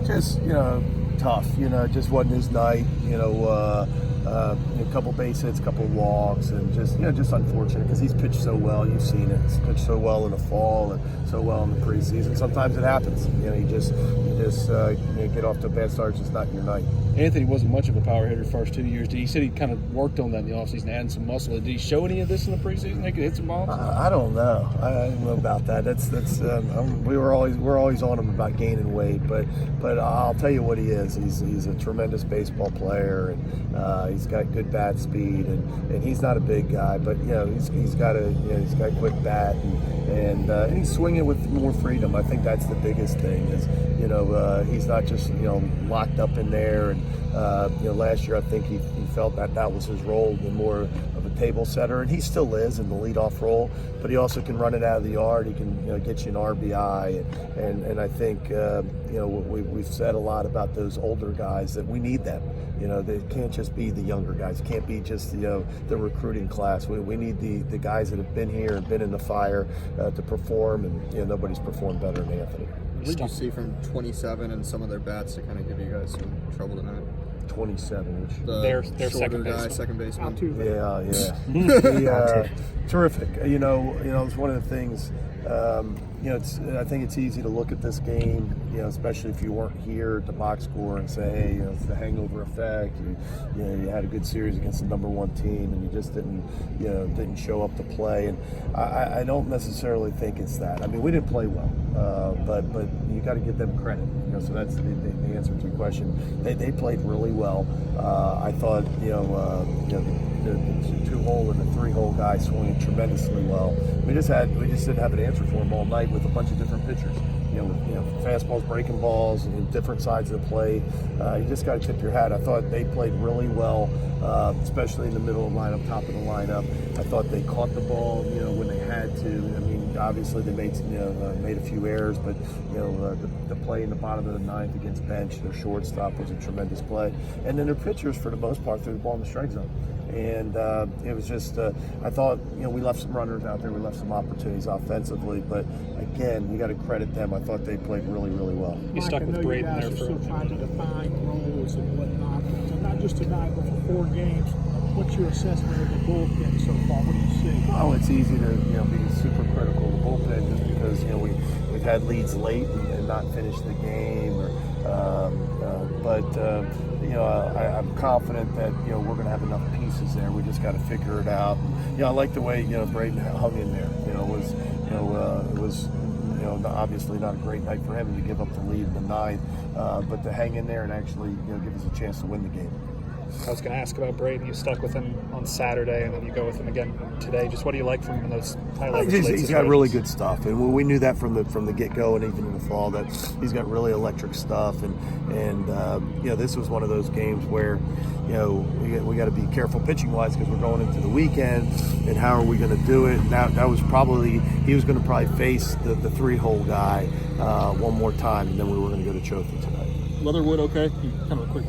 Just tough. Just wasn't his night. A couple base hits, a couple walks, and just unfortunate because he's pitched so well. You've seen it. He's pitched so well in the fall and so well in the preseason. Sometimes it happens. You just get off to a bad start. It's just not your night. Anthony wasn't much of a power hitter the first 2 years. He said he kind of worked on that in the offseason, adding some muscle. Did he show any of this in the preseason? They could hit some balls. I don't know. I don't know about that. We're always on him about gaining weight, but I'll tell you what he is. He's a tremendous baseball player, and he's got good bat speed, and he's not a big guy, but he's got a quick bat, and he's swinging with more freedom. I think that's the biggest thing is he's not just locked up in there. And last year I think he felt that was his role, more of a table setter, and he still is in the leadoff role. But he also can run it out of the yard. He can get you an RBI, and I think we've said a lot about those older guys that we need them. They can't just be the younger guys. It can't be just the recruiting class. We need the guys that have been here and been in the fire to perform, and nobody's performed better than Anthony. What did you see from 27 and some of their bats to kind of give you guys some trouble tonight? 27, which Their shorter guy, second baseman. Yeah. Terrific. It's one of the things. I think it's easy to look at this game, especially if you weren't here at the box score and say, hey, it's the hangover effect. You had a good series against the number one team, and you just didn't show up to play. And I don't necessarily think it's that. I mean, we didn't play well, but you got to give them credit. So that's the answer to your question. They played really well. I thought the 2-hole and the 3-hole guy swinging tremendously well. We just didn't have an answer for him all night with a bunch of different pitchers. Fastballs, breaking balls, and different sides of the plate. You just got to tip your hat. I thought they played really well, especially in the middle of the lineup, top of the lineup. I thought they caught the ball, when they had to. I mean, obviously they made a few errors, but the play in the bottom of the ninth against bench, their shortstop was a tremendous play, and then their pitchers for the most part threw the ball in the strike zone. And it was just, I thought, we left some runners out there. We left some opportunities offensively. But, again, you got to credit them. I thought they played really, really well. You stuck with Braden there for... still trying to define roles and whatnot. So not just tonight, but for 4 games. What's your assessment of the bullpen so far? What do you see? Oh, it's easy to be super critical of the bullpen just because, we've had leads late and not finished the game. I'm confident that we're going to have enough pieces there. We just got to figure it out. And, I like the way Braden hung in there. It was obviously not a great night for him to give up the lead in the ninth, but to hang in there and actually give us a chance to win the game. I was going to ask about Braden. You stuck with him on Saturday, and then you go with him again today. Just what do you like from him in those high leverage late situations? He's got really good stuff, and we knew that from the get-go, and even in the fall, that he's got really electric stuff. And this was one of those games where we got to be careful pitching-wise because we're going into the weekend, and how are we going to do it? And that was probably he was going to probably face the 3-hole guy one more time, and then we were going to go to Trophy tonight. Leatherwood, okay. Kind of a quick.